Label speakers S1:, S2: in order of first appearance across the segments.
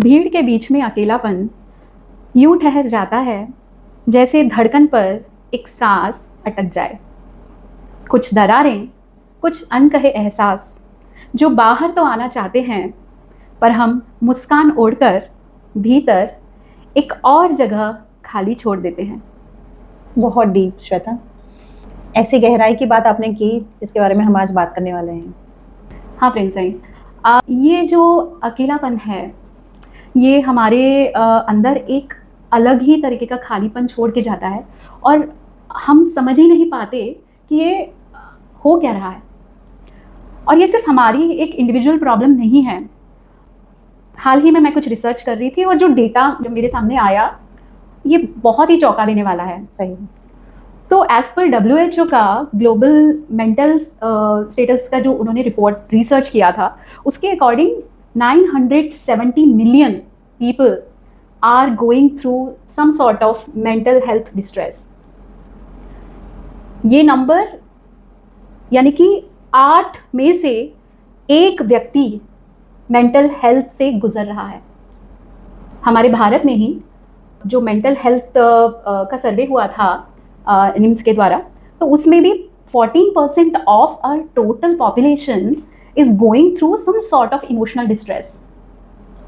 S1: भीड़ के बीच में अकेलापन यूं ठहर जाता है जैसे धड़कन पर एक सांस अटक जाए। कुछ दरारें, कुछ अनकहे एहसास जो बाहर तो आना चाहते हैं, पर हम मुस्कान ओढ़कर भीतर एक और जगह खाली छोड़ देते हैं।
S2: बहुत डीप श्वेता, ऐसी गहराई की बात आपने की जिसके बारे में हम आज बात करने वाले हैं।
S1: हाँ प्रेम साई, ये जो अकेलापन है ये हमारे अंदर एक अलग ही तरीके का खालीपन छोड़ के जाता है और हम समझ ही नहीं पाते कि ये हो क्या रहा है। और ये सिर्फ हमारी एक इंडिविजुअल प्रॉब्लम नहीं है। हाल ही में मैं कुछ रिसर्च कर रही थी और जो डेटा जो मेरे सामने आया ये बहुत ही चौंका देने वाला है।
S2: सही।
S1: तो एज पर WHO का ग्लोबल मेंटल स्टेटस का जो उन्होंने रिपोर्ट रिसर्च किया था, उसके according 970 million people are going through some sort of mental health distress. ये नंबर यानी कि 8 में से 1 व्यक्ति मेंटल हेल्थ से गुजर रहा है। हमारे भारत में ही जो मेंटल हेल्थ का सर्वे हुआ था निम्स के द्वारा, तो उसमें भी 14% of our total population is going through some sort of emotional distress.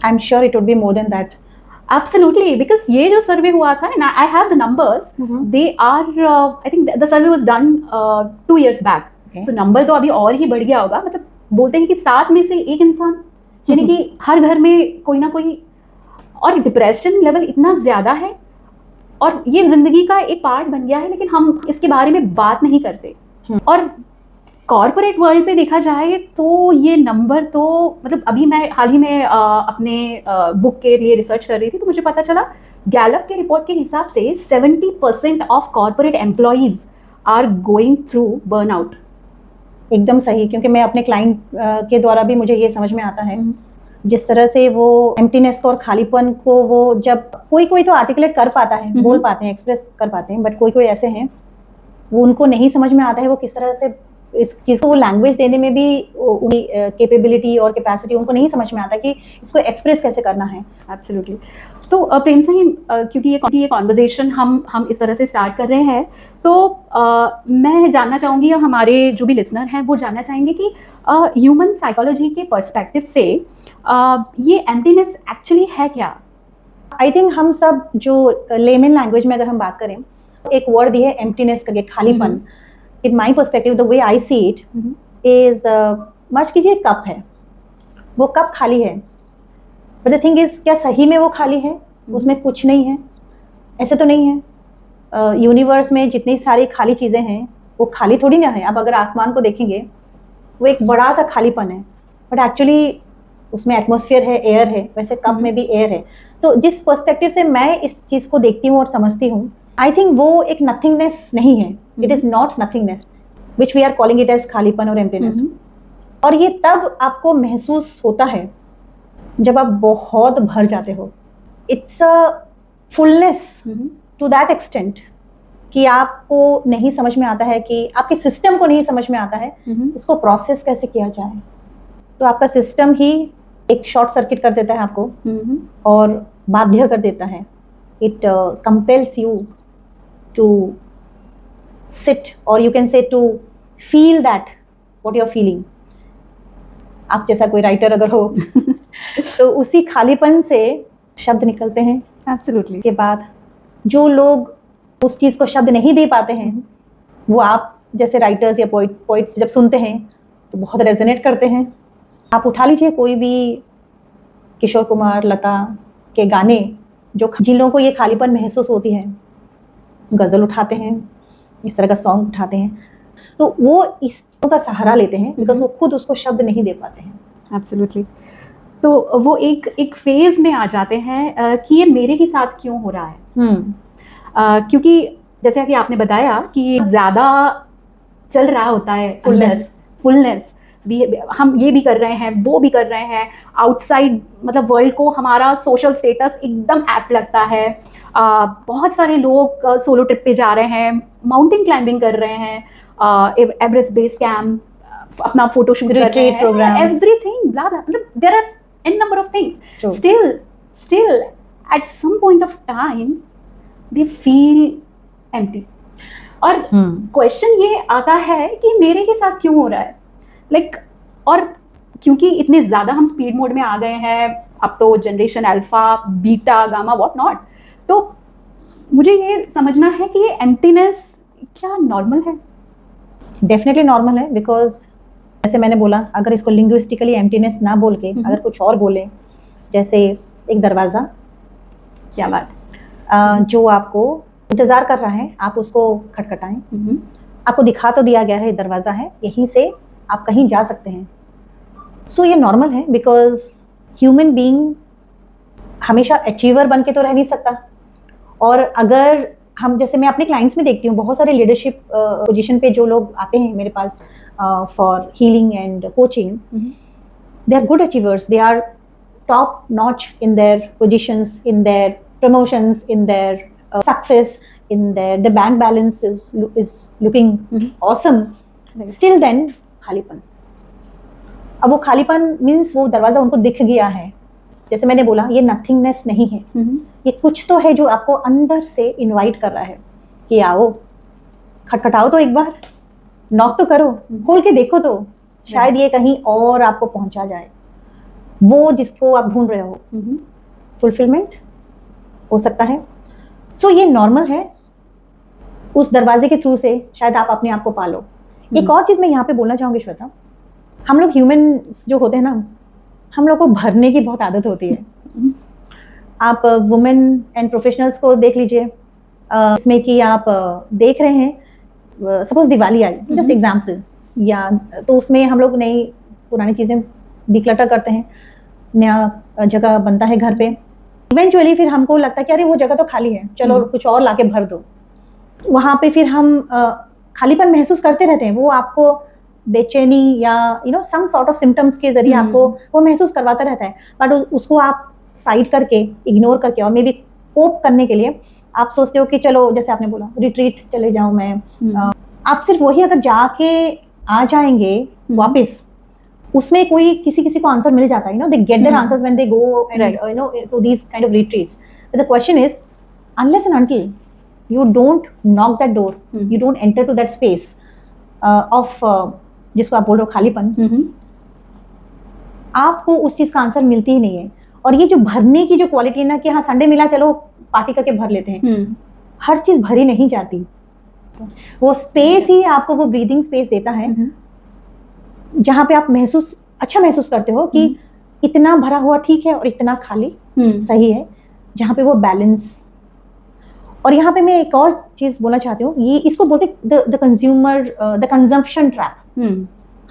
S2: I am sure it would be more than that.
S1: Absolutely, because ये जो सर्वे हुआ था, and I have the numbers. They are, I think the survey was done 2 years back. Okay. So number तो अभी और ही बढ़ गया होगा। मतलब बोलते हैं कि 7 में से 1 इंसान, यानी कि हर घर में कोई ना कोई। और डिप्रेशन लेवल इतना ज़्यादा है और ये ज़िंदगी का एक पार्ट बन गया है, लेकिन हम इसके बारे में बात नहीं करते। और कॉर्पोरेट वर्ल्ड पे देखा जाए तो ये नंबर तो मतलब अभी मैं हाल ही में अपने बुक के लिए रिसर्च कर रही थी, तो मुझे पता चला गैलप के रिपोर्ट के हिसाब से 70% of corporate employees are going through burnout.
S2: एकदम सही, क्योंकि मैं अपने क्लाइंट के द्वारा भी मुझे ये समझ में आता है जिस तरह से वो एम्प्टीनेस को और खालीपन को वो जब कोई तो आर्टिकुलेट कर पाता है, बोल पाते हैं, एक्सप्रेस कर पाते हैं, बट कोई ऐसे हैं वो उनको नहीं समझ में आता है वो किस तरह से इस चीज़ को वो लैंग्वेज देने में भी उनकी कैपेबिलिटी और कैपेसिटी उनको नहीं समझ में आता कि इसको एक्सप्रेस कैसे करना है।
S1: एब्सोल्युटली। तो प्रेम सिंह, क्योंकि ये कॉन्वर्जेशन हम इस तरह से स्टार्ट कर रहे हैं, तो मैं जानना चाहूँगी या हमारे जो भी लिसनर हैं वो जानना चाहेंगे कि ह्यूमन साइकोलॉजी के पर्सपेक्टिव से ये एम्प्टीनेस एक्चुअली है क्या?
S2: आई थिंक हम सब जो लेमन लैंग्वेज में अगर हम बात करें, एक वर्ड दी है एम्प्टीनेस करके, खालीपन। In my perspective, the way I see it is, मर्ज कीजिए कप है, वो कप खाली है, but the thing is क्या सही में वो खाली है? उसमें कुछ नहीं है? ऐसे तो नहीं है। यूनिवर्स में जितनी सारी खाली चीज़ें हैं वो खाली थोड़ी ना है। अब अगर आसमान को देखेंगे वो एक बड़ा सा खालीपन है, बट एक्चुअली उसमें एटमॉस्फेयर है, एयर है, वैसे कप में भी एयर है। तो जिस पर्सपेक्टिव से मैं इस चीज़ को देखती हूँ और समझती हूँ, आई थिंक वो एक नथिंगनेस नहीं है। It is not nothingness which we are calling it as खालीपन और एम्प्टीनेस। और ये तब आपको महसूस होता है जब आप बहुत भर जाते हो। It's a fullness to that extent कि आपको नहीं समझ में आता है, कि आपके सिस्टम को नहीं समझ में आता है इसको प्रोसेस कैसे किया जाए। तो आपका सिस्टम ही एक शॉर्ट सर्किट कर देता है आपको और बाध्य कर देता है। It compels you to sit, or you can say to feel that what you're feeling. आप जैसा कोई राइटर अगर हो तो उसी खालीपन से शब्द निकलते हैं।
S1: Absolutely.
S2: के बाद जो लोग उस चीज़ को शब्द नहीं दे पाते हैं वो आप जैसे राइटर्स या पोइट्स जब सुनते हैं तो बहुत रेजोनेट करते हैं। आप उठा लीजिए कोई भी किशोर कुमार, लता के गाने, जो जिन लोगों को ये खालीपन महसूस होती है, गज़ल उठाते हैं, इस तरह का सॉन्ग उठाते हैं, तो वो इस का सहारा लेते हैं बिकॉज वो खुद उसको शब्द नहीं दे पाते हैं।
S1: एब्सोल्युटली। तो वो एक फेज में आ जाते हैं कि ये मेरे ही साथ क्यों हो रहा है। क्योंकि जैसे कि आपने बताया कि ज़्यादा चल रहा होता है फुलनेस। हम ये भी कर रहे हैं, वो भी कर रहे हैं, आउटसाइड मतलब वर्ल्ड को हमारा सोशल स्टेटस एकदम ऐप्ट लगता है। बहुत सारे लोग सोलो ट्रिप पे जा रहे हैं, माउंटेन क्लाइंबिंग कर रहे हैं, एवरेस्ट बेस कैंप, अपना फोटोशूट कर रहे हैं, एवरीथिंग, मतलब there are an number of things. Still still at some point of time they feel empty. और क्वेश्चन ये आता है कि मेरे ही साथ क्यों हो रहा है, लाइक और क्योंकि इतने ज़्यादा हम स्पीड मोड में आ गए हैं, अब तो generation alpha beta gamma what not, तो मुझे ये समझना है कि ये एम्प्टीनेस क्या नॉर्मल है?
S2: डेफिनेटली नॉर्मल है, बिकॉज जैसे मैंने बोला, अगर इसको लिंग्विस्टिकली एम्प्टीनेस ना बोल के अगर कुछ और बोले, जैसे एक दरवाज़ा,
S1: क्या बात,
S2: जो आपको इंतज़ार कर रहा है, आप उसको खटखटाएं, आपको दिखा तो दिया गया है दरवाज़ा है, यहीं से आप कहीं जा सकते हैं। सो ये नॉर्मल है, बिकॉज ह्यूमन बीइंग हमेशा अचीवर बन के तो रह नहीं सकता। और अगर हम, जैसे मैं अपने क्लाइंट्स में देखती हूँ, बहुत सारे लीडरशिप पोजीशन पे जो लोग आते हैं मेरे पास for healing and coaching, they are good achievers, they are top notch in their positions, in their promotions, in their success, in the bank balance is looking awesome. Still then खालीपन। अब वो खालीपन मीन्स वो दरवाजा उनको दिख गया है, जैसे मैंने बोला, ये नथिंगनेस नहीं है, ये कुछ तो है जो आपको अंदर से इनवाइट कर रहा है कि आओ, खटखटाओ तो एक बार, नॉक तो करो, खोल के देखो तो शायद ये कहीं और आपको पहुंचा जाए, वो जिसको आप ढूंढ रहे हो, फुलफिलमेंट हो सकता है। सो ये नॉर्मल है, उस दरवाजे के थ्रू से शायद आप अपने आप को पालो। एक और चीज़ मैं यहाँ पे बोलना चाहूँगी श्वेता, हम लोग ह्यूमन जो होते हैं ना, हम लोग को भरने की बहुत आदत होती है। आप वुमेन एंड प्रोफेशनल्स को देख लीजिए, इसमें कि आप देख रहे हैं, सपोज दिवाली आई, जस्ट एग्जाम्पल, या तो उसमें हम लोग नई पुरानी चीज़ें डिक्लटर करते हैं, नया जगह बनता है घर पे, इवेंचुअली फिर हमको लगता है कि अरे वो जगह तो खाली है, चलो कुछ और लाके भर दो। वहाँ पे फिर हम खालीपन महसूस करते रहते हैं, वो आपको बेचैनी या सम सॉर्ट ऑफ सिम्टम्स के जरिए आपको वो महसूस करवाता रहता है, बट उसको आप साइड करके, इग्नोर करके, और मे बी कोप करने के लिए आप सोचते हो कि चलो, जैसे आपने बोला, रिट्रीट चले जाऊँ मैं। आप सिर्फ वही अगर जाके आ जाएंगे वापस, उसमें कोई किसी को आंसर मिल जाता है, they get their answers when they go and to these kind of retreats. But the question is, unless and until you don't knock that door, you don't enter to that space of जिसको आप बोल रहे हो खालीपन, आपको उस चीज का आंसर मिलती ही नहीं है। और ये जो भरने की जो क्वालिटी है ना, कि हाँ संडे मिला, चलो पार्टी करके भर लेते हैं, हर चीज भरी नहीं जाती। वो स्पेस ही आपको वो ब्रीदिंग स्पेस देता है, जहाँ पे आप अच्छा महसूस करते हो कि इतना भरा हुआ ठीक है और इतना खाली सही है, जहाँ पे वो बैलेंस। और यहाँ पे मैं एक और चीज बोलना चाहती हूँ, ये इसको बोलते द कंजम्पशन ट्रैप।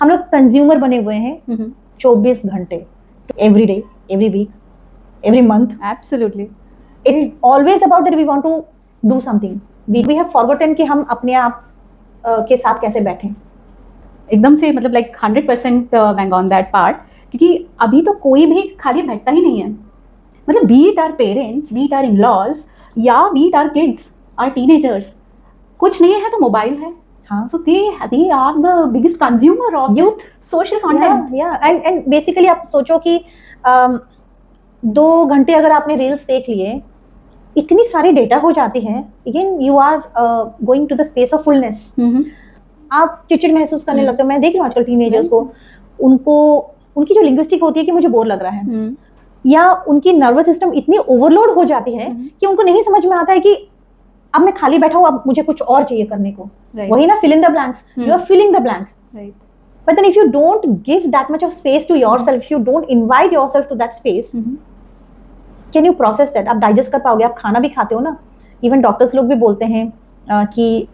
S2: हम लोग कंज्यूमर बने हुए हैं 24 घंटे, every day, every week, every month.
S1: Absolutely,
S2: it's always about that we want to do something, we have forgotten कि हम अपने आप के साथ कैसे बैठें।
S1: एकदम से, मतलब like 100% bang on that part, क्योंकि अभी तो कोई भी खाली बैठता ही नहीं है, मतलब be it our parents, be it our in-laws, या be it our kids, our teenagers, कुछ नहीं है तो मोबाइल है। हाँ, so they are the biggest consumer of youth social content.
S2: Yeah, and basically आप सोचो कि 2 घंटे अगर आपने रील्स देख लिए, इतनी सारी डेटा हो जाती है, again you are going to the space of fullness. आप चिड़चिड़ महसूस करने लगते हो। मैं देख रही हूँ आजकल टीनेजर्स को, उनकी जो लिंग्विस्टिक होती है कि मुझे बोर लग रहा है, या उनकी नर्वस सिस्टम इतनी ओवरलोड हो जाती है कि उनको नहीं समझ में आता है कि अब मैं खाली बैठा हूँ, अब मुझे कुछ और चाहिए करने को। वही ना, fill in the blanks, you are filling the blank, but then if you don't give that much of space to yourself, if you don't invite yourself to that space, can you process that? आप digest कर पाओगे? आप खाना भी खाते हो ना, even doctors लोग भी बोलते हैं कि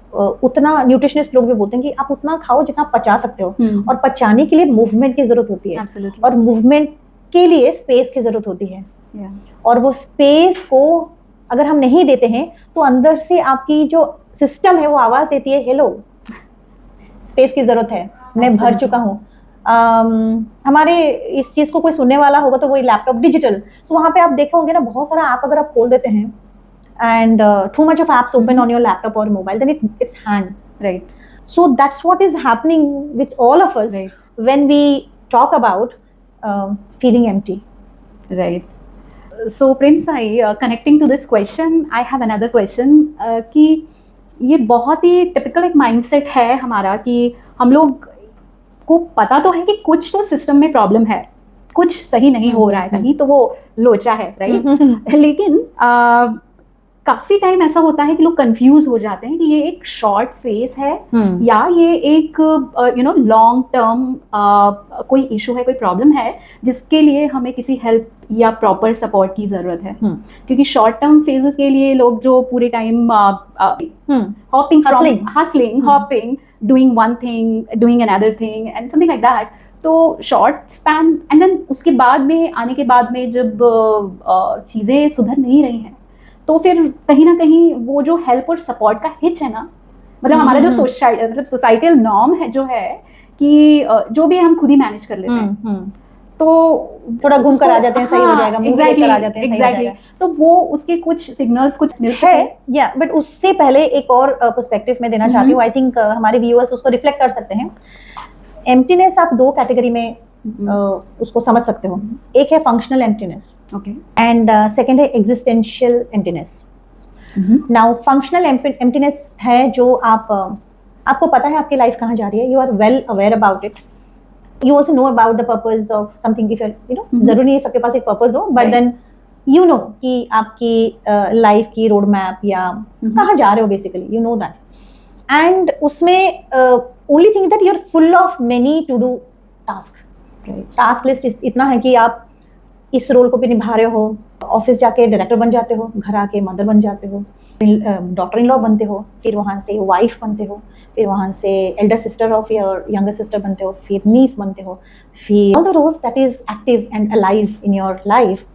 S2: उतना, न्यूट्रिशनिस्ट लोग भी बोलते हैं कि आप उतना खाओ जितना पचा सकते हो, और पचाने के लिए मूवमेंट की जरूरत होती है।
S1: Absolutely.
S2: और मूवमेंट के लिए स्पेस की जरूरत होती है। और वो स्पेस को अगर हम नहीं देते हैं, तो अंदर से आपकी जो सिस्टम है वो आवाज देती है, हेलो, स्पेस की जरूरत है, मैं भर चुका हूँ। हमारे इस चीज को कोई सुनने वाला होगा तो वही लैपटॉप डिजिटल, सो वहाँ पे आप देखोगे ना, बहुत सारा ऐप अगर आप खोल देते हैं, and too much of apps open on your laptop और mobile, then it's hang, right? So that's what is happening with all of us when we talk about feeling empty,
S1: right? So Prince Sai, connecting to this question, I have another question कि ये बहुत ही typical एक mindset है हमारा कि हम लोग को पता तो है कि कुछ तो सिस्टम में प्रॉब्लम है, कुछ सही नहीं हो रहा है, कहीं तो वो लोचा है, राइट? लेकिन काफी टाइम ऐसा होता है कि लोग कंफ्यूज हो जाते हैं कि ये एक शॉर्ट फेज है या ये एक लॉन्ग टर्म कोई इशू है, कोई प्रॉब्लम है जिसके लिए हमें किसी हेल्प या प्रॉपर सपोर्ट की जरूरत है। क्योंकि शॉर्ट टर्म फेजेस के लिए लोग जो पूरे time hopping hopping doing one thing doing another thing and something like that, तो शॉर्ट स्पैन एंड देन उसके बाद में आने के बाद में जब चीज़ें सुधर नहीं रही हैं तो फिर कहीं ना कहीं वो जो हेल्प और सपोर्ट का हिच है ना, मतलब हमारा जो सोसाइटल नॉर्म है जो है कि जो भी हम खुद ही मैनेज कर लेते हैं, तो
S2: थोड़ा घूम कर आ जाते हैं, सही हो जाएगा, मूवी देख कर आ जाते हैं, सही हो जाएगा।
S1: तो वो उसके कुछ सिग्नल्स कुछ मिल सकते हैं
S2: या बट उससे पहले एक और पर्सपेक्टिव में देना चाहती हूँ। आई थिंक हमारे व्यूअर्स उसको रिफ्लेक्ट कर सकते हैं। एम्प्टीनेस आप दो कैटेगरी में उसको समझ सकते हो। एक है functional emptiness, okay, and second है existential emptiness. Now functional emptiness है जो आपको पता है आपकी लाइफ कहाँ जा रही है, you are well aware about it, you also know about the purpose of something, if जरूरी नहीं है सबके पास एक पर्पस हो, बट देन यू नो कि आपकी लाइफ की रोड मैप या कहाँ जा रहे हो, basically you know that, and उसमें only thing that you are full of many to do task. Task list इतना है कि आप इस रोल को भी निभा रहे हो, ऑफिस जाके डायरेक्टर बन जाते हो, घर आके मदर बन जाते हो, डॉटर इन लॉ बनते हो, फिर वहाँ से वाइफ बनते हो, फिर वहाँ से elder sister of your younger sister बनते हो, फिर नीस बनते हो, फिर all the roles that is active and alive in your life.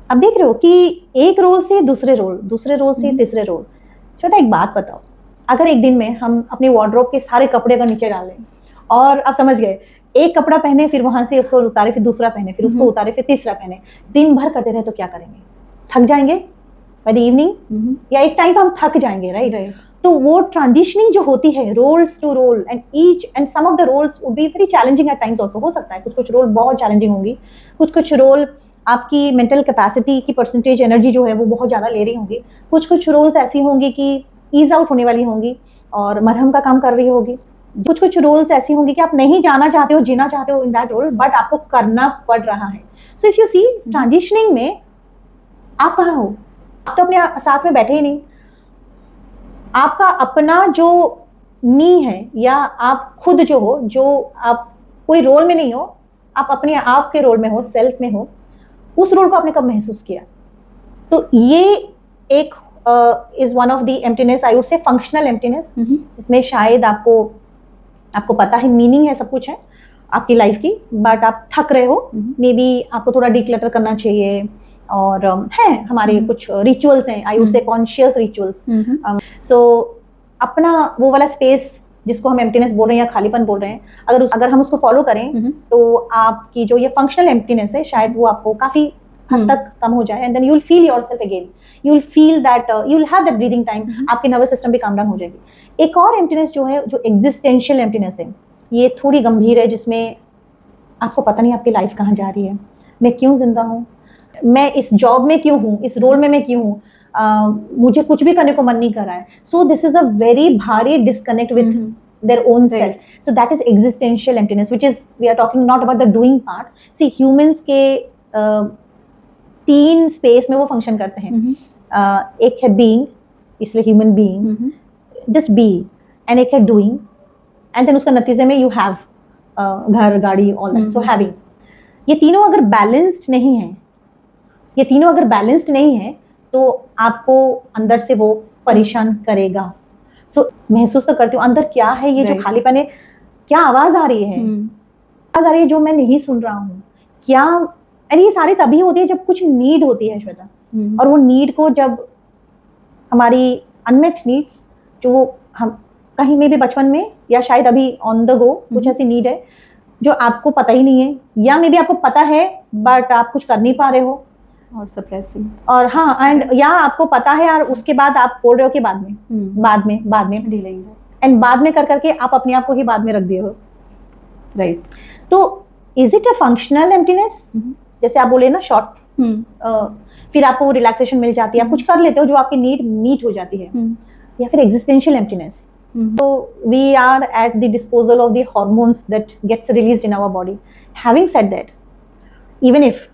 S2: अब देख रहे हो कि एक रोल से दूसरे रोल से तीसरे रोल। छोटा एक बात बताओ, अगर एक दिन में हम अपने वार्डरोब के सारे कपड़े अगर नीचे डालें और आप समझ गए एक कपड़ा पहने, फिर वहां से उसको उतारे, फिर दूसरा पहने, फिर उसको उतारे, फिर तीसरा पहने, दिन भर करते रहे तो क्या करेंगे? थक जाएंगे बाय द इवनिंग, या एक टाइम पर हम थक जाएंगे, राइट? तो वो ट्रांजिशनिंग जो होती है roles to role, and each and some of the roles would be very challenging at times also. हो सकता है कुछ रोल बहुत चैलेंजिंग होंगी, कुछ रोल आपकी मेंटल कैपेसिटी की परसेंटेज एनर्जी जो है वो बहुत ज़्यादा ले रही होंगी, कुछ रोल्स ऐसी होंगी कि ईज आउट होने वाली होंगी और मरहम का काम कर रही होगी, कुछ रोल्स ऐसी होंगी कि आप नहीं जाना चाहते हो, जीना चाहते हो इन दैट रोल, बट आपको करना पड़ रहा है। So if you see transitioning में आप कहाँ हो? आप तो अपने साथ में बैठे ही नहीं। आपका अपना जो मी है या आप खुद जो हो, जो आप कोई रोल में नहीं हो, आप अपने आप के रोल में हो, सेल्फ में हो, उस रोल को आपने कब महसूस किया? तो ये एक is one of the emptiness, I would से फंक्शनल एम्प्टीनेस, जिसमें शायद आपको पता है मीनिंग है, सब कुछ है आपकी लाइफ की, बट आप थक रहे हो, मे बी आपको थोड़ा डिक्लटर करना चाहिए, और है हमारे कुछ रिचुअल्स हैं, I would say conscious rituals. So अपना वो वाला स्पेस जिसको हम एम्प्टीनेस बोल रहे हैं या खालीपन बोल रहे हैं, अगर हम उसको फॉलो करें तो आपकी जो ये फंक्शनल एम्प्टीनेस है शायद वो आपको काफी हद तक कम हो जाए, and then you will feel yourself again, you will feel that you will have that breathing time, आपकी नर्वस सिस्टम भी काम डाउन हो जाएगी। एक और एम्प्टीनेस जो है, जो एग्जिस्टेंशियल एम्प्टीनेस है, ये थोड़ी गंभीर है, जिसमें आपको पता नहीं आपकी लाइफ कहाँ जा रही है, मैं क्यों जिंदा हूँ, मैं इस जॉब में क्यों हूँ, इस रोल में मैं क्यों हूँ, मुझे कुछ भी करने को मन नहीं कर रहा है। So this is a very भारी disconnect with their own self. So that is existential emptiness, which is, we are talking not about the doing part. See, humans के तीन स्पेस में वो फंक्शन करते हैं। एक है being, इसलिए human being, just be, and एक है doing, and then उसका नतीजे में you have घर, गाड़ी, all that. So having, ये तीनों अगर बैलेंस्ड नहीं है, तो आपको अंदर से वो परेशान करेगा। सो महसूस तो करती हूँ अंदर क्या है ये जो खालीपन है, क्या आवाज आ रही है, जो मैं नहीं सुन रहा हूँ, क्या, और ये सारी तभी होती है जब कुछ नीड होती है श्वेता, और वो नीड को जब हमारी अनमेट नीड्स जो हम कहीं में भी बचपन में या शायद अभी ऑन द गो कुछ ऐसी नीड है जो आपको पता ही नहीं है, या मे बी आपको पता है बट आप कुछ कर नहीं पा रहे हो,
S1: और सप्रेसिंग, और
S2: हाँ, एंड या आपको पता है यार, उसके बाद आप बोल रहे हो कि बाद में
S1: डीलिंग,
S2: एंड बाद में कर करके आप अपने आप को ही बाद में रख दिए हो,
S1: राइट?
S2: तो is it a functional emptiness? जैसे आप बोले ना, शॉर्ट फिर आपको रिलैक्सेशन मिल जाती है, आप कुछ कर लेते हो जो आपकी नीड मीट हो जाती है, या फिर एग्जिस्टेंशियल एम्प्टीनेस। तो we are at the disposal of the hormones that gets released in our body. Having said that, even if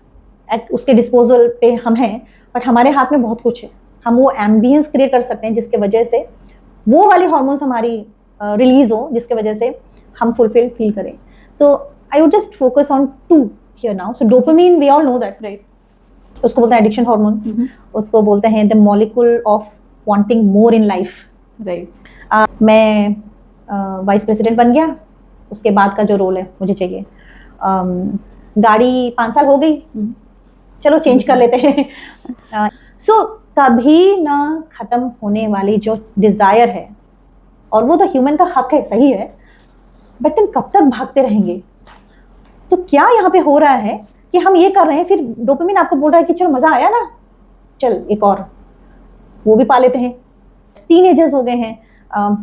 S2: at उसके डिस्पोजल पे हम हैं, बट हमारे हाथ में बहुत कुछ है। हम वो एम्बियंस क्रिएट कर सकते हैं जिसके वजह से वो वाली हार्मोन्स हमारी रिलीज हो, जिसके वजह से हम फुलफिल फील करें। So I would just focus on to here now. So dopamine, we all know that, right? उसको बोलते हैं एडिक्शन हार्मोन्स, उसको बोलते हैं the molecule of wanting more in life, right? मैं वाइस प्रेसिडेंट बन गया, उसके बाद का जो रोल है मुझे चाहिए। गाड़ी 5 साल हो गई, चलो चेंज कर लेते हैं। सो कभी ना खत्म होने वाली जो डिजायर है, और वो तो ह्यूमन का हक है, सही है, बट तुम कब तक भागते रहेंगे? तो क्या यहाँ पे हो रहा है कि हम ये कर रहे हैं, फिर डोपामिन आपको बोल रहा है कि चलो मजा आया ना, चल एक और, वो भी पा लेते हैं। टीनेजर्स हो गए हैं,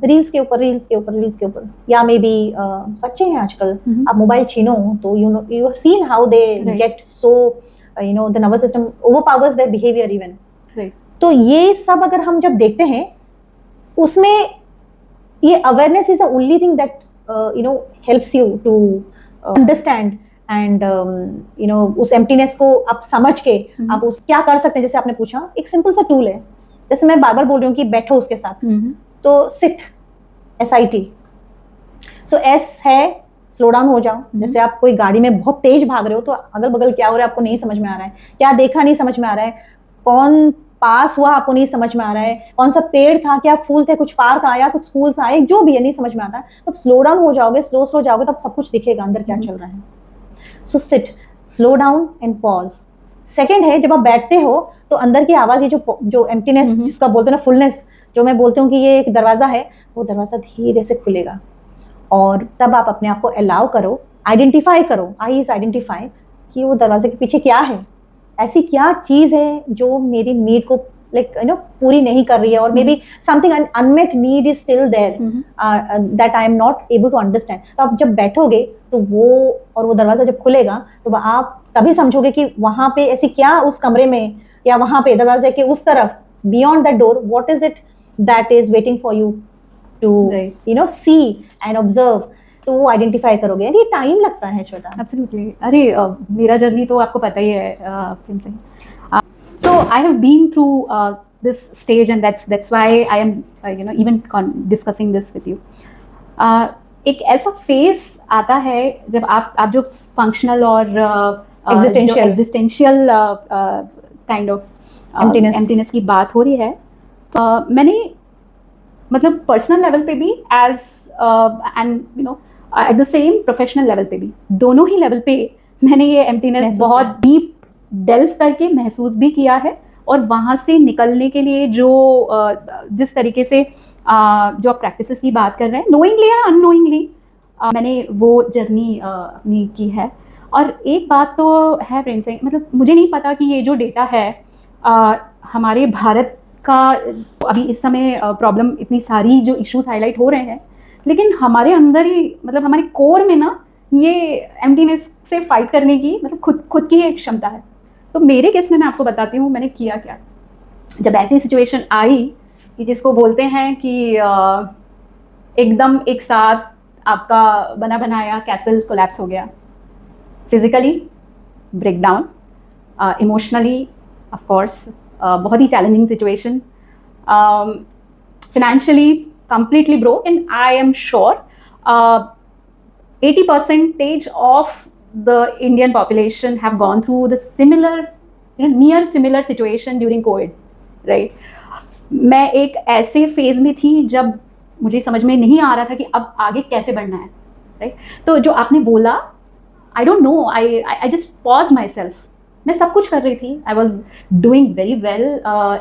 S2: रील्स के ऊपर रील्स के ऊपर रील्स के ऊपर, या मे बी बच्चे हैं आजकल, आप मोबाइल छीनो तो you have seen how they get so the nervous system overpowers their behaviour even, right? तो ये सब अगर हम जब देखते हैं, उसमें ये awareness is the only thing that helps you to understand and उस एम्प्टीनेस को आप समझ के आप उस क्या कर सकते हैं। जैसे आपने पूछा, एक सिंपल सा टूल है, जैसे मैं बार बार बोल रही हूँ कि बैठो उसके साथ, तो सिट, SIT। सो S है स्लो डाउन हो जाओ। जैसे आप कोई गाड़ी में बहुत तेज भाग रहे हो, तो अगल बगल क्या हो रहा है आपको नहीं समझ में आ रहा है, क्या देखा नहीं समझ में आ रहा है, कौन पास हुआ आपको नहीं समझ में आ रहा है, कौन सा पेड़ था, क्या फूल थे, कुछ पार्क आया, कुछ स्कूल आए, जो भी है नहीं समझ में आता है। तब स्लो डाउन हो जाओगे, स्लो जाओगे, तब सब कुछ दिखेगा अंदर क्या चल रहा है। So sit, slow down and pause. Second है, जब आप बैठते हो तो अंदर की आवाज, ये जो एम्प्टीनेस जिसका बोलते हैं ना, फुलनेस, जो मैं बोलती हूँ कि ये एक दरवाजा है, वो दरवाजा धीरे से खुलेगा, और तब आप अपने आप को अलाउ करो, आइडेंटिफाई करो, आइडेंटिफाई कि वो दरवाजे के पीछे क्या है, ऐसी क्या चीज है जो मेरी नीड को पूरी नहीं कर रही है, और maybe something unmet need is still there that I am not able to understand. तो आप जब बैठोगे तो वो दरवाजा जब खुलेगा, तो आप तभी समझोगे कि वहां पे ऐसी क्या उस कमरे में, या वहां पे दरवाजे के उस तरफ, beyond that door, what is it that is waiting for you to see and observe. तो वो आइडेंटिफाई करोगे। ये टाइम लगता है श्वेता।
S1: एब्सोल्युटली। अरे मेरा जर्नी तो आपको पता ही है प्रिंसिंग। So I have been through this stage, and that's why I am even discussing this with you. एक ऐसा फेस आता है जब आप जो फंक्शनल और एग्जिस्टेंशियल काइंड ऑफ एम्प्टीनेस की बात हो रही है, मैंने मतलब पर्सनल लेवल पे भी and at the same professional level पे भी, दोनों ही लेवल पे मैंने ये एम्प्टीनेस बहुत डीप डेल्व करके महसूस भी किया है। और वहाँ से निकलने के लिए जो जिस तरीके से जो आप प्रैक्टिसेस की बात कर रहे हैं, नोइंगली या अननोइंगली, मैंने वो जर्नी अपनी की है। और एक बात तो है फ्रेंड्स, मतलब मुझे नहीं पता कि ये जो डेटा है हमारे भारत का, अभी इस समय प्रॉब्लम इतनी सारी जो इश्यूज हाईलाइट हो रहे हैं, लेकिन हमारे अंदर ही, मतलब हमारे कोर में ना, ये एम्प्टीनेस से फाइट करने की मतलब खुद की एक क्षमता है। तो मेरे केस में मैं आपको बताती हूँ मैंने किया क्या। जब ऐसी सिचुएशन आई कि जिसको बोलते हैं कि एकदम एक साथ आपका बना बनाया कैसल कोलैप्स हो गया, physically breakdown, emotionally of course बहुत ही challenging situation, financially completely broke, and I am sure 80% of the Indian population have gone through the similar, near similar situation during COVID, right? मैं एक ऐसे phase में थी जब मुझे समझ में नहीं आ रहा था कि अब आगे कैसे बढ़ना है, राइट? तो जो आपने बोला, I don't know, I just paused myself. मैं सब कुछ कर रही थी, I was doing very well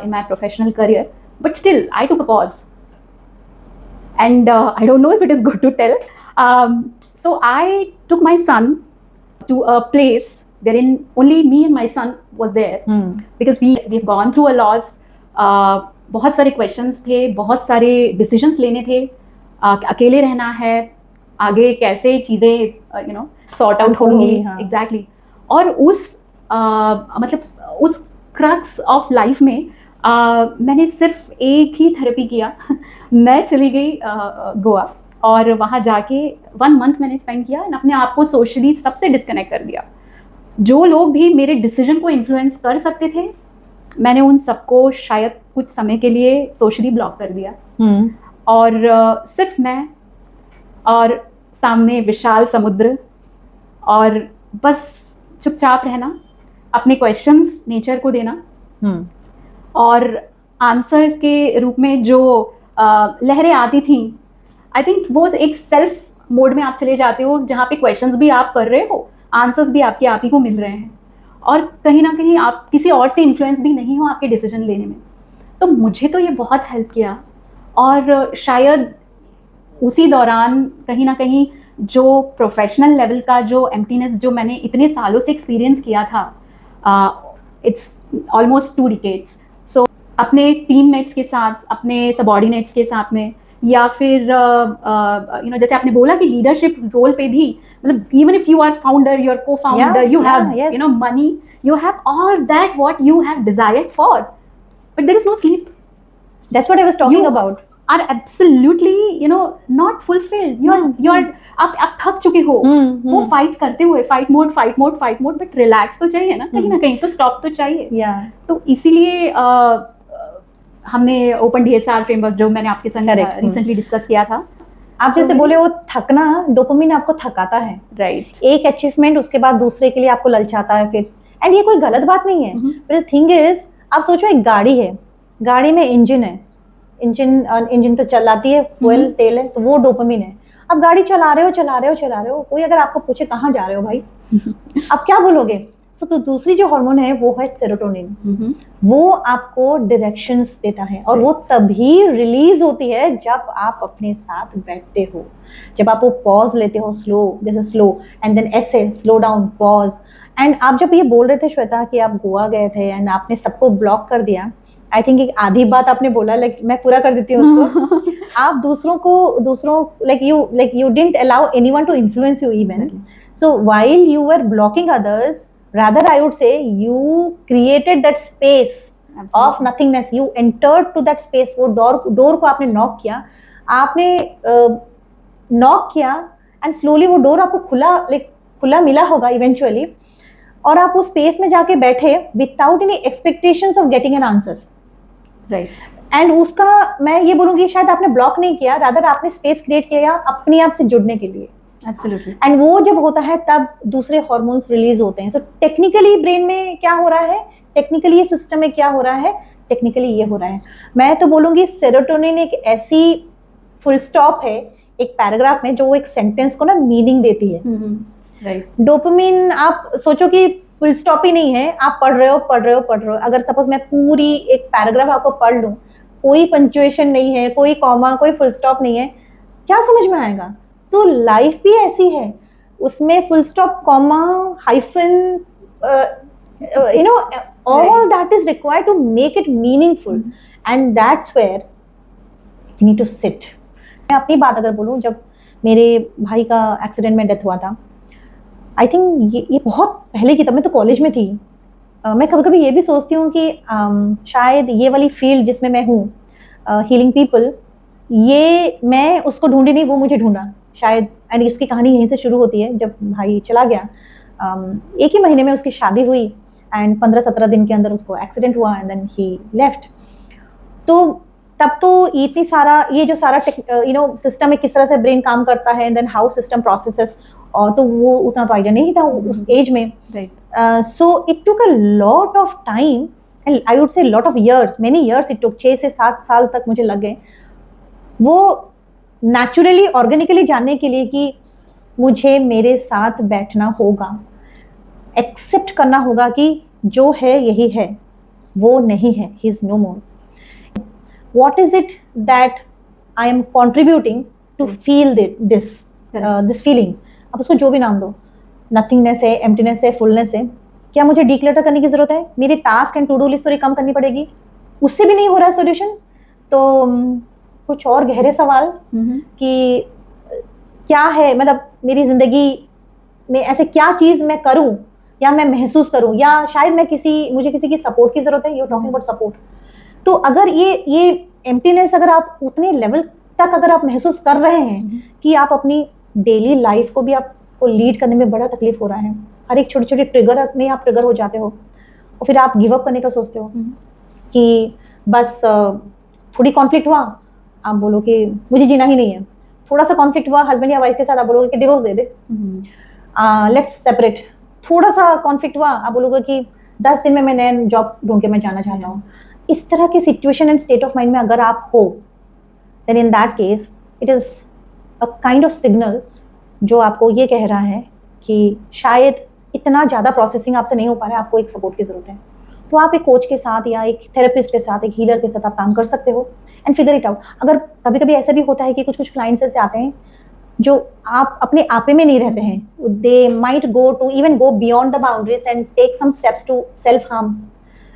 S1: in my professional career, but still I took a pause, and I don't know if it is good to tell. So I took my son to a place wherein only me and my son was there, because we've gone through a loss. बहुत सारे questions थे, बहुत सारे decisions लेने थे, अकेले रहना है, आगे कैसे चीज़ें sort out होंगी, exactly. और उस मतलब उस क्रक्स ऑफ लाइफ में मैंने सिर्फ एक ही थेरेपी किया मैं चली गई गोवा और वहाँ जाके 1 मंथ मैंने स्पेंड किया और अपने आप को सोशली सबसे डिस्कनेक्ट कर दिया। जो लोग भी मेरे डिसीजन को इन्फ्लुएंस कर सकते थे मैंने उन सबको शायद कुछ समय के लिए सोशली ब्लॉक कर दिया। और सिर्फ मैं और सामने विशाल समुद्र और बस चुपचाप रहना, अपने क्वेश्चंस नेचर को देना और आंसर के रूप में जो लहरें आती थी, आई थिंक वो एक सेल्फ मोड में आप चले जाते हो जहाँ पे क्वेश्चंस भी आप कर रहे हो, आंसर्स भी आपके आप ही को मिल रहे हैं और कहीं ना कहीं आप किसी और से इन्फ्लुएंस भी नहीं हो आपके डिसीजन लेने में। तो मुझे तो ये बहुत हेल्प किया और शायद उसी दौरान कहीं ना कहीं जो प्रोफेशनल लेवल का जो एम्प्टीनेस जो मैंने इतने सालों से एक्सपीरियंस किया था, इट्स ऑलमोस्ट 2 डिकेड्स। सो अपने टीममेट्स के साथ, अपने सबॉर्डिनेट्स के साथ में, या फिर जैसे आपने बोला कि लीडरशिप रोल पे भी, मतलब even if you are founder, you are co-founder, you have money, you have all that what you have desired for, but there is no sleep.
S2: That's what I was talking about.
S1: are absolutely not fulfilled. You are आप थक चुके हो वो fight करते हुए, fight mode, but relax तो चाहिए ना कहीं ना कहीं, तो स्टॉप तो चाहिए। तो इसीलिए हमने ओपन DSR फ्रेमवर्क जो मैंने आपके संग रिसेंटली डिस्कस किया था।
S2: आप जैसे बोले वो थकना, डोपामिन आपको थकाता है,
S1: राइट।
S2: एक अचीवमेंट उसके बाद दूसरे के लिए आपको ललचाता है फिर, एंड ये कोई गलत बात नहीं है। बट द थिंग इज, आप सोचो एक गाड़ी है, गाड़ी में इंजन है, इंजन तो चलाती है, फ्यूल तेल है, तो वो डोपामिन है। आप गाड़ी चला रहे हो, कोई अगर आपको पूछे कहाँ जा रहे हो भाई, आप क्या बोलोगे? सो तो दूसरी जो हार्मोन है वो है सेरोटोनिन। वो आपको डायरेक्शंस देता है और वो तभी रिलीज होती है जब आप अपने साथ बैठते हो, जब आप वो पॉज लेते हो, स्लो एंड देन ऐसे स्लो डाउन, पॉज। एंड आप जब ये बोल रहे थे श्वेता कि आप गोवा गए थे एंड आपने सबको ब्लॉक कर दिया, आई थिंक एक आधी बात आपने बोला, लाइक मैं पूरा कर देती हूँ उसको। आप दूसरों like you didn't allow anyone to influence you even. So while you were blocking others, rather I would say you created that space of nothingness, you entered to that space। वो door को आपने knock किया and slowly वो door आपको खुला मिला होगा eventually, और आप उस स्पेस में जाके बैठे without any expectations of getting an answer, right. And उसका मैं ये बोलूंगी शायद आपने ब्लॉक नहीं किया, रादर आपने स्पेस क्रिएट किया अपने आप से जुड़ने के लिए।
S1: Absolutely.
S2: एंड वो जब होता है तब दूसरे हार्मोन्स रिलीज होते हैं। सो टेक्निकली ब्रेन में क्या हो रहा है, टेक्निकली ये सिस्टम में क्या हो रहा है, टेक्निकली ये हो रहा है। मैं तो बोलूंगी सेरोटोनिन एक ऐसी फुल स्टॉप है एक पैराग्राफ में जो एक सेंटेंस को ना मीनिंग देती है, राइट। डोपामिन आप सोचो कि फुल स्टॉप ही नहीं है, आप पढ़ रहे हो। अगर सपोज मैं पूरी एक पैराग्राफ आपको पढ़ लूं, कोई पंक्चुएशन नहीं है, कोई कॉमा, कोई फुल स्टॉप नहीं है, क्या समझ में आएगा? तो लाइफ भी ऐसी है, उसमें full stop, comma, hyphen, all that is required to make it meaningful, and that's where you need to sit। मैं अपनी बात अगर बोलूं, जब मेरे भाई का एक्सीडेंट में डेथ हुआ था, आई थिंक ये बहुत पहले की, तब मैं तो कॉलेज में थी। मैं कभी कभी ये भी सोचती हूँ कि शायद ये वाली फील्ड जिसमें मैं हूँ, हीलिंग पीपल, ये मैं उसको ढूंढी नहीं, वो मुझे ढूंढा शायद। एंड उसकी कहानी यहीं से शुरू होती है, जब भाई चला गया, एक ही महीने में उसकी शादी हुई एंड 15-17 दिन के अंदर उसको एक्सीडेंट हुआ एंड देन ही लेफ्ट। तो तब तो इतनी सारा ये जो सारा सिस्टम है, किस तरह से ब्रेन काम करता है and then how system processes, और तो वो उतना तो आइडिया नहीं था उस एज में, right. So it took a lot of time and I would से lot of years, many years it took, 6 से 7 साल तक मुझे लग गए वो नेचुरली, ऑर्गेनिकली जानने के लिए कि मुझे मेरे साथ बैठना होगा, एक्सेप्ट करना होगा कि जो है यही है, वो नहीं है, he is no more. What is it that I am contributing to feel this feeling, आप उसको जो भी नाम दो, नथिंगनेस है, एम्प्टीनेस है, फुलनेस है। क्या मुझे डिक्लटर करने की जरूरत है? मेरे task and to do list थोड़ी कम करनी पड़ेगी? उससे भी नहीं हो रहा है सोल्यूशन, तो कुछ और गहरे सवाल कि क्या है, मतलब मेरी जिंदगी में ऐसे क्या चीज मैं करूं या मैं महसूस करूं, या शायद मुझे किसी की सपोर्ट की जरूरत है, यू टॉकिंग अबाउट सपोर्ट। तो अगर ये एम्प्टीनेस अगर आप उतने लेवल तक अगर आप महसूस कर रहे हैं कि आप अपनी डेली लाइफ को भी आपको लीड करने में बड़ा तकलीफ हो रहा है, हर एक छोटे छोटे ट्रिगर में आप ट्रिगर हो जाते हो, और फिर आप गिव अप करने का सोचते हो कि बस थोड़ी कॉन्फ्लिक्ट हुआ आप बोलो कि मुझे जीना ही नहीं है, थोड़ा सा कॉन्फ्लिक्ट हुआ हस्बैंड या वाइफ के साथ आप बोलोगे कि divorce they they, let's separate, थोड़ा सा कॉन्फ्लिक्ट हुआ आप बोलोगे कि 10 दिन में मैं नया जॉब ढूंढ के मैं जाना चाहता हूँ। इस तरह की situation and state of mind में अगर आप हो, then in that case it is a kind of signal जो आपको ये कह रहा है कि शायद इतना ज़्यादा प्रोसेसिंग आपसे नहीं हो पा रहा है, आपको एक सपोर्ट की ज़रूरत है। तो आप एक कोच के साथ या एक थेरेपिस्ट के साथ, एक हीलर के साथ आप काम कर सकते हो एंड फिगर इट आउट। अगर कभी कभी ऐसा भी होता है कि कुछ क्लाइंट्स ऐसे आते हैं जो आप अपने आपे में नहीं रहते हैं, they might go beyond the boundaries and take some steps to self harm.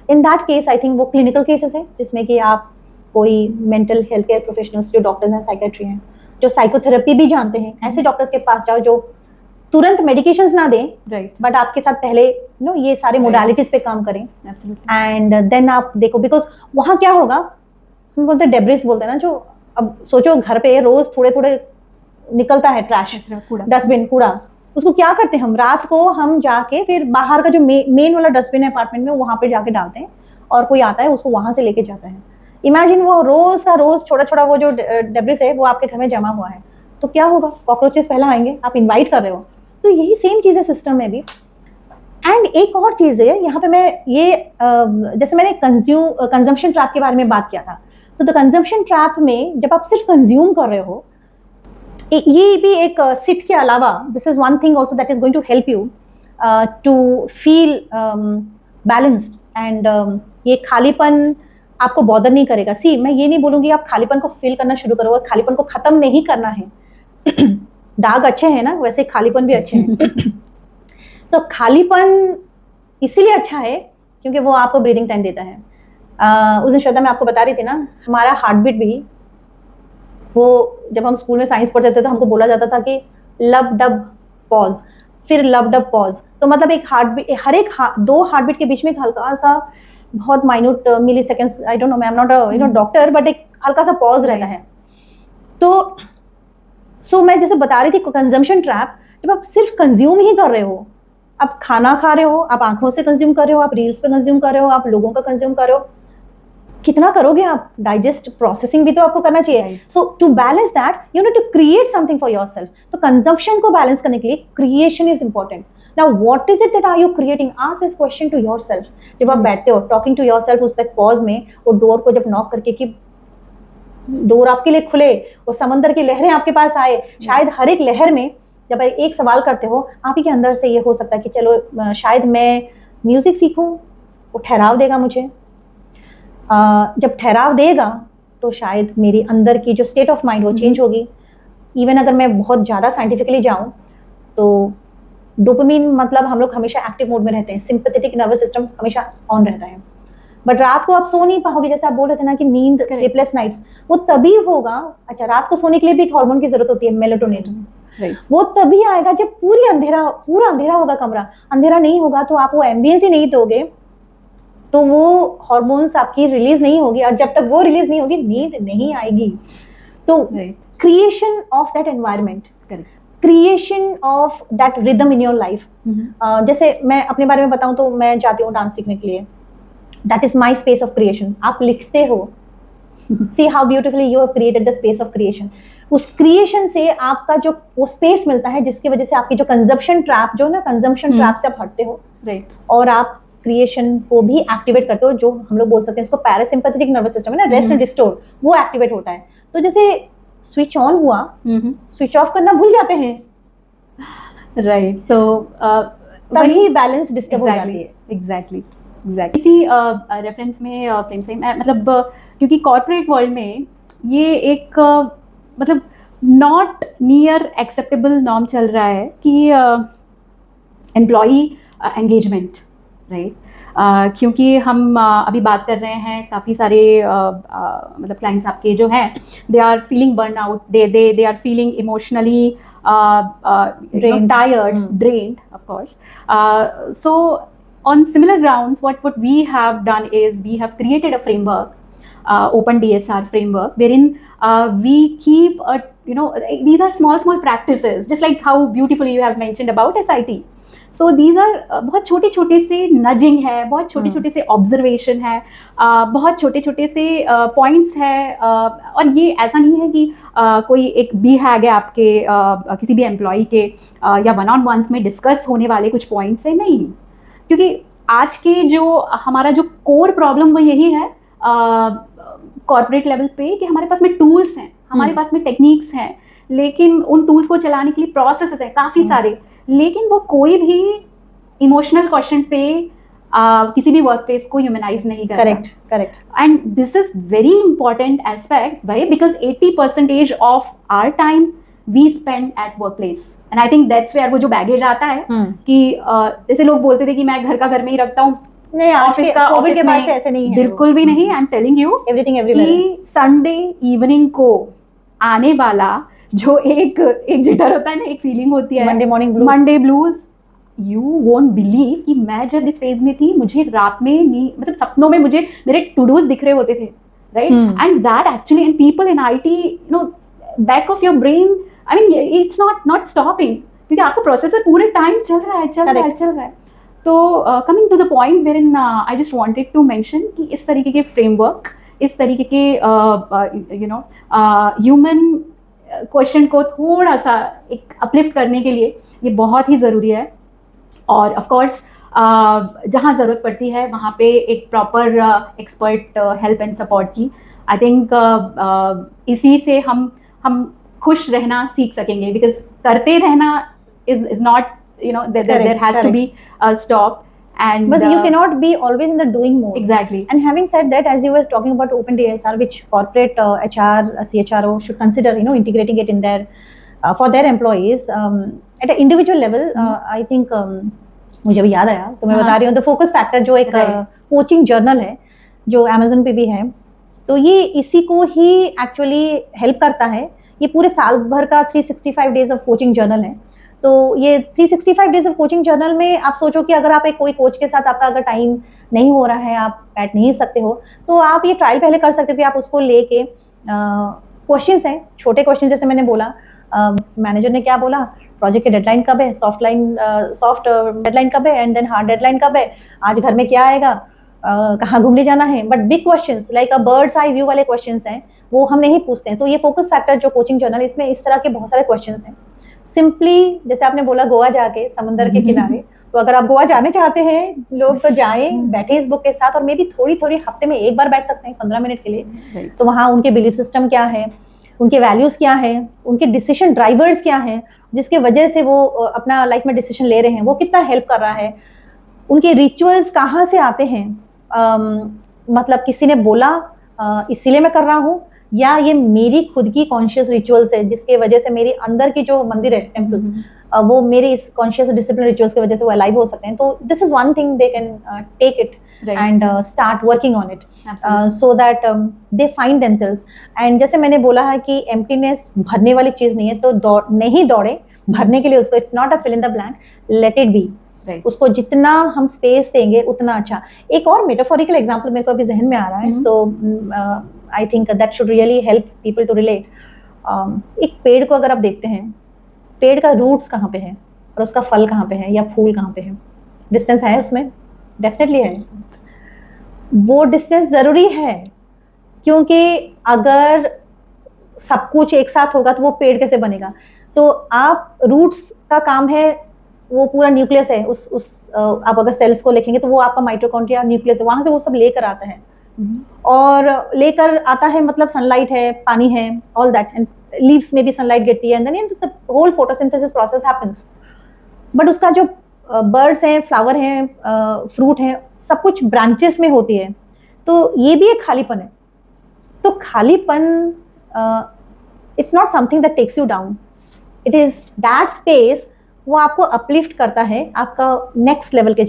S2: In that case I think वो क्लिनिकल केसेस है जिसमें कि आप कोई मेंटल हेल्थ केयर प्रोफेशनल्स जो डॉक्टर्स हैं, साइकेट्री हैं, जो साइकोथेरेपी भी जानते हैं, ऐसे डॉक्टर्स के पास जाओ जो तुरंत मेडिकेशंस ना दें, बट आपके साथ पहले ये सारे मोडालिटीज पे काम करें एंड देन आप देखो, बिकॉज वहाँ क्या होगा, हम बोलते हैं डेब्रिस बोलते हैं ना, जो अब सोचो घर पे रोज थोड़े थोड़े निकलता है ट्रैश, डस्टबिन, कूड़ा, उसको क्या करते हैं हम, रात को हम जाके फिर बाहर का जो मेन वाला डस्टबिन है अपार्टमेंट में वहां पे जाके डालते हैं और कोई आता है उसको वहां से लेके जाता है। इमेजिन वो रोज का रोज छोटा छोटा वो जो डेब्रिस है वो आपके घर में जमा हुआ है, तो क्या होगा, कॉकरोचेस पहला आएंगे, आप इन्वाइट कर रहे हो। तो यही सेम चीज़ है सिस्टम में भी। एंड एक और चीज़ है यहाँ पे, मैं ये जैसे मैंने कंजम्पशन ट्रैप के बारे में बात किया था, सो द कंजम्पशन ट्रैप में जब आप सिर्फ कंज्यूम कर रहे हो, ये भी एक सिट के अलावा this is one thing also that is going to help you to feel balanced and ये खालीपन आपको बॉदर नहीं करेगा। सी, मैं ये नहीं बोलूँगी आप खालीपन को फील करना शुरू करो, खालीपन को ख़त्म नहीं करना है। दाग अच्छे हैं ना, वैसे खालीपन भी अच्छे हैं। तो खालीपन इसीलिए अच्छा है क्योंकि वो आपको ब्रीदिंग टाइम देता है। उस दिन श्रद्धा मैं आपको बता रही थी ना, हमारा हार्ट बीट भी, वो जब हम स्कूल में साइंस पढ़ते थे तो हमको बोला जाता था कि लब डब पॉज, फिर लब डब पॉज। तो मतलब एक हार्ट बीट, हर एक दो हार्ट बीट के बीच में एक हल्का सा बहुत minute milliseconds, I don't know, मैं एम नॉट डॉक्टर, बट एक हल्का सा पॉज रहता है। तो सो मैं जैसे बता रही थी कंजम्पशन ट्रैप, जब आप सिर्फ कंज्यूम ही कर रहे हो, आप खाना खा रहे हो, आप आंखों से कंज्यूम कर रहे हो, आप रील्स पे कंज्यूम कर रहे हो, आप लोगों का कंज्यूम कर रहे हो, कितना करोगे आप, डाइजेस्ट प्रोसेसिंग भी तो आपको करना चाहिए। So to balance that you need to create something for yourself. तो कंजम्पशन को बैलेंस करने के लिए creation is important. Now what is it that are you creating, ask this question to yourself. जब आप बैठते हो टॉकिंग टू योरसेल्फ, उस तक पॉज में वो डोर को जब नॉक करके कि डोर आपके लिए खुले, वो समंदर की लहरें आपके पास आए, शायद हर एक लहर में जब एक सवाल करते हो आप ही के अंदर से ये हो सकता है कि चलो शायद मैं म्यूजिक सीखूं, वो ठहराव देगा मुझे। जब ठहराव देगा तो शायद मेरी अंदर की जो स्टेट ऑफ माइंड वो चेंज होगी। इवन अगर मैं बहुत ज़्यादा साइंटिफिकली जाऊं तो डोपामिन, मतलब हम लोग हमेशा एक्टिव मोड में रहते हैं, सिंपैथेटिक नर्वस सिस्टम हमेशा ऑन रहता है, बट रात को आप सो नहीं पाओगे। जैसे आप बोल रहे थे ना कि नींद, स्लीपलेस नाइट्स, वो तभी होगा। अच्छा, रात को सोने के लिए भी एक हार्मोन की जरूरत होती है, मेलाटोनिन। वो तभी आएगा जब पूरा अंधेरा होगा कमरा। अंधेरा नहीं होगा तो आप वो एम्बियंस ही नहीं दोगे तो वो हार्मोन्स आपकी रिलीज नहीं होगी, और जब तक वो रिलीज नहीं होगी नींद नहीं आएगी। तो creation of that environment, creation of that rhythm in your life. जैसे मैं अपने बारे में बताऊं तो मैं जाती हूँ डांस सीखने के लिए, that is my space of creation. आप लिखते हो, see how beautifully you have created the space of creation। उस क्रिएशन से आपका जो वो स्पेस मिलता है जिसकी वजह से आपकी जो कंजम्पशन ट्रैप, जो ना कंजम्पशन ट्रैप से आप हटते हो, राइट, और आप क्रिएशन को भी एक्टिवेट करते हो, जो हम लोग बोल सकते हैं इसको पैरासिम्पैथेटिक नर्वस सिस्टम है ना, रेस्ट एंड रिस्टोर, वो एक्टिवेट होता है। तो जैसे स्विच ऑन हुआ, स्विच ऑफ करना भूल जाते हैं, राइट, तो तभी बैलेंस डिस्टर्ब हो जाती है। एग्जैक्टली
S1: इसी रेफरेंस में प्रेम से मैं मतलब क्योंकि कॉर्पोरेट वर्ल्ड में ये एक मतलब नॉट नियर एक्सेप्टेबल नॉर्म चल रहा है कि एम्प्लॉई एंगेजमेंट, राइट, क्योंकि हम अभी बात कर रहे हैं काफ़ी सारे मतलब क्लाइंट्स आपके जो हैं, they are feeling burn out, they are feeling emotionally
S2: Drained.
S1: tired, drained, of course. So on similar grounds, what we have done is we have created a framework, open DSR framework, wherein we keep a, these are small practices, just like how beautifully you have mentioned about SIT. So these are बहुत छोटे छोटे से nudging है, बहुत छोटे छोटे से observation है, बहुत छोटे छोटे से पॉइंट्स है, और ये ऐसा नहीं है कि कोई एक बी हैग है आपके किसी भी एम्प्लॉय के या वन ऑन वंस में डिस्कस होने वाले कुछ पॉइंट्स है, नहीं, क्योंकि आज के जो हमारा जो कोर प्रॉब्लम वो यही है कॉर्पोरेट लेवल पे कि हमारे पास में टूल्स हैं, हमारे पास में टेक्निक्स हैं, लेकिन उन टूल्स को चलाने के लिए प्रोसेसेस हैं काफ़ी सारे, लेकिन वो कोई भी इमोशनल क्वेश्चन पे किसी भी वर्क प्लेस को ह्यूमनाइज नहीं करता.
S2: Correct.
S1: And this is very important aspect, why? Because 80% of our time we spend at work place, and I think that's where वो जो बैगेज आता है कि जैसे लोग बोलते थे कि मैं घर का घर में ही रखता हूँ,
S2: नहीं, ऑफिस का कोविड के बाद से ऐसे नहीं है,
S1: बिल्कुल भी नहीं. I am telling you
S2: everything everywhere
S1: कि संडे इवनिंग को आने वाला जो एक जिटर होता है ना, एक फीलिंग होती है, Monday blues, you won't believe कि मैं जब इस फेज में थी, मुझे रात में मतलब सपनों में मुझे मेरे टू डूज दिख रहे होते थे, right? And that actually, and people in IT, back of your brain, I mean it's not stopping, क्योंकि आपका प्रोसेसर पूरे टाइम चल रहा है. तो coming to the point where in I just wanted to mention कि इस तरीके के फ्रेमवर्क, इस तरीके के ह्यूमन क्वेश्चन को थोड़ा सा एक अपलिफ्ट करने के लिए ये बहुत ही ज़रूरी है. और ऑफ कोर्स जहाँ ज़रूरत पड़ती है वहाँ पे एक proper expert help and support की, आई थिंक इसी से हम खुश रहना सीख सकेंगे, बिकॉज करते रहना is not, there has to be a stop. And
S2: but you cannot be always in the doing mode.
S1: Exactly.
S2: And having said that, as you were talking about open DSR, which corporate HR CHRO should consider, integrating it in their for their employees at an individual level. I think मुझे अभी याद आया तो मैं बता रही हूँ, the focus factor जो एक कोचिंग जर्नल है जो Amazon पे भी है, तो ये इसी को ही एक्चुअली हेल्प करता है. ये पूरे साल भर का 365 डेज ऑफ कोचिंग जर्नल है. तो ये 365 डेज ऑफ कोचिंग जर्नल में आप सोचो कि अगर आप एक कोई कोच के साथ आपका अगर टाइम नहीं हो रहा है, आप बैठ नहीं सकते हो, तो आप ये ट्रायल पहले कर सकते हो कि आप उसको लेके क्वेश्चंस हैं, छोटे क्वेश्चन, जैसे मैंने बोला मैनेजर ने क्या बोला, प्रोजेक्ट की डेडलाइन कब है, सॉफ्ट डेडलाइन कब है, एंड देन हार्ड डेडलाइन कब है, आज घर में क्या आएगा, कहाँ घूमने जाना है. But big questions like a bird's eye view वाले क्वेश्चंस हैं, वो हम नहीं पूछते हैं. तो ये फोकस फैक्टर जो कोचिंग जर्नल, इसमें इस तरह के बहुत सारे क्वेश्चंस हैं. सिंपली जैसे आपने बोला गोवा जाके समुंदर के किनारे, तो अगर आप गोवा जाने चाहते हैं लोग तो जाएं, बैठे इस बुक के साथ, और मे भी थोड़ी हफ्ते में एक बार बैठ सकते हैं 15 मिनट के लिए. तो वहाँ उनके बिलीफ सिस्टम क्या है, उनके वैल्यूज क्या है, उनके डिसीजन ड्राइवर्स क्या हैं, जिसके वजह से वो अपना लाइफ में डिसीजन ले रहे हैं, वो कितना हेल्प कर रहा है, उनके रिचुअल्स कहाँ से आते हैं, मतलब किसी ने बोला इसीलिए मैं कर रहा हूँ, या ये मेरी खुद की कॉन्शियस रिचुअल्स है जिसके वजह से मेरी अंदर की जो मंदिर है टेम्पल, वो मेरे इस कॉन्शियस डिसिप्लिन रिचुअल्स की वजह से वो अलाइव हो सकते हैं. तो this is one thing they can take it and start working on it so that they find themselves. And जैसे मैंने बोला है कि एम्प्टीनेस भरने वाली चीज नहीं है, तो नहीं दौड़े भरने के लिए उसको. It's not a fill in the blank, let it be. उसको जितना हम स्पेस देंगे उतना अच्छा. एक और मेटाफोरिकल एग्जांपल मेरे को अभी जहन में आ रहा है, so I think that should really help people to relate. एक पेड़ को अगर आप देखते हैं, पेड़ का रूट्स कहाँ पे है और उसका फल कहाँ पे है या फूल कहाँ पे है, डिस्टेंस है उसमें? डेफिनेटली है. वो डिस्टेंस ज़रूरी है, क्योंकि अगर सब कुछ एक साथ होगा तो वो पेड़ कैसे बनेगा. तो आप रूट्स का काम है, वो पूरा न्यूक्लियस है, उस आप अगर सेल्स को लिखेंगे तो वो आपका माइटोकॉन्ड्रिया न्यूक्लियस है, वहाँ से वो सब लेकर आता है. और लेकर आता है मतलब सनलाइट है, पानी है, ऑल दैट, एंड लीव्स में भी सनलाइट गिरती है, and then the whole photosynthesis process happens. But उसका जो बर्ड्स हैं, फ्लावर हैं, फ्रूट हैं, सब कुछ ब्रांचेस में होती है. तो ये भी एक खालीपन है. तो खालीपन it's not something that takes you down, it is that space, वो आपको अपलिफ्ट करता है आपका नेक्स्ट लेवल को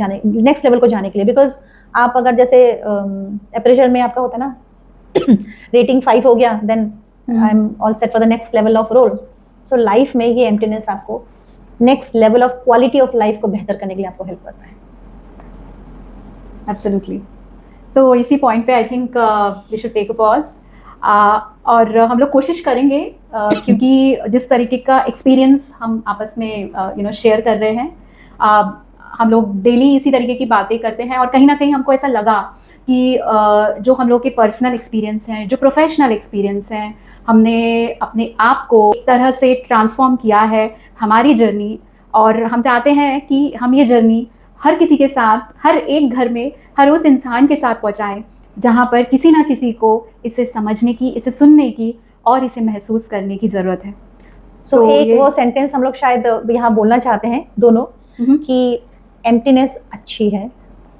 S2: जाने के लिए. बिकॉज आप अगर जैसे अप्रेजल में आपका होता है ना रेटिंग 5 हो गया, then I am all set for the next level of role. So life में ये एम्प्टीनेस आपको next level of quality of life को बेहतर करने के लिए आपको हेल्प करता है।
S1: एब्सोल्युटली। तो इसी पॉइंट पे I think we should take a pause, और हम लोग कोशिश करेंगे क्योंकि जिस तरीके का एक्सपीरियंस हम आपस में शेयर कर रहे हैं, हम लोग डेली इसी तरीके की बातें करते हैं, और कहीं ना कहीं हमको ऐसा लगा कि जो हम लोग के पर्सनल एक्सपीरियंस हैं, जो प्रोफेशनल एक्सपीरियंस हैं, हमने अपने आप को एक तरह से ट्रांसफॉर्म किया है, हमारी जर्नी, और हम चाहते हैं कि हम ये जर्नी हर किसी के साथ, हर एक घर में, हर उस इंसान के साथ पहुंचाएं जहां पर किसी ना किसी को इसे समझने की, इसे सुनने की और इसे महसूस करने की ज़रूरत है।
S2: सो एक वो सेंटेंस हम लोग शायद यहाँ बोलना चाहते हैं दोनों कि एम्प्टीनेस अच्छी है,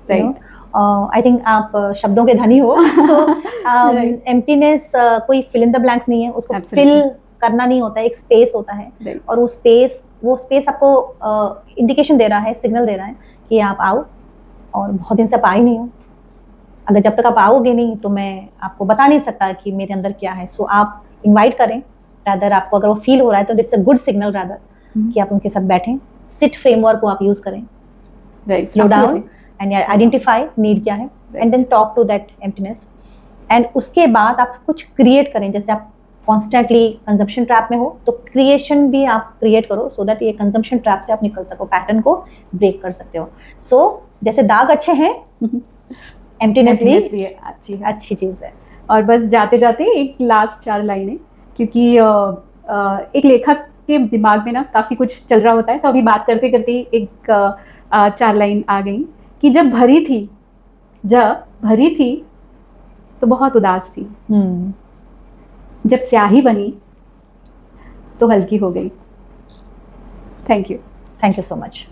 S2: राइट? आई थिंक आप शब्दों के धनी हो। सो एम्प्टीनेस कोई फिल इन द ब्लैंक्स नहीं है, उसको फिल करना नहीं होता है, एक स्पेस होता है, और वो स्पेस आपको इंडिकेशन दे रहा है, सिग्नल दे रहा है कि आप आओ, और बहुत दिन से आप आए नहीं हो। अगर जब तक आप आओगे नहीं तो मैं आपको बता नहीं सकता कि मेरे अंदर क्या है। सो आप इनवाइट करें, रादर आपको अगर वो फील हो रहा है तो it's a good signal rather कि आप उनके साथ बैठें। सिट फ्रेमवर्क को आप यूज करें, slow down and identify need क्या है, and then talk to that emptiness, and उसके बाद आप कुछ क्रिएट करें। जैसे आप कॉन्स्टेंटली कंजम्पशन ट्रैप में हो तो क्रिएशन भी आप क्रिएट करो, सो दैट ये कंजम्पशन ट्रैप से आप निकल सको, पैटर्न को ब्रेक कर सकते हो। सो जैसे दाग अच्छे हैं, एम्प्टीनेस भी अच्छी चीज़ है।
S1: और बस जाते जाते एक लास्ट 4 लाइनें, क्योंकि एक लेखक के दिमाग में ना काफ़ी कुछ चल रहा होता है, तो अभी बात करते करते एक 4 लाइन आ गई कि जब भरी थी तो बहुत उदास थी, जब स्याही बनी तो हल्की हो गई। Thank you
S2: so much.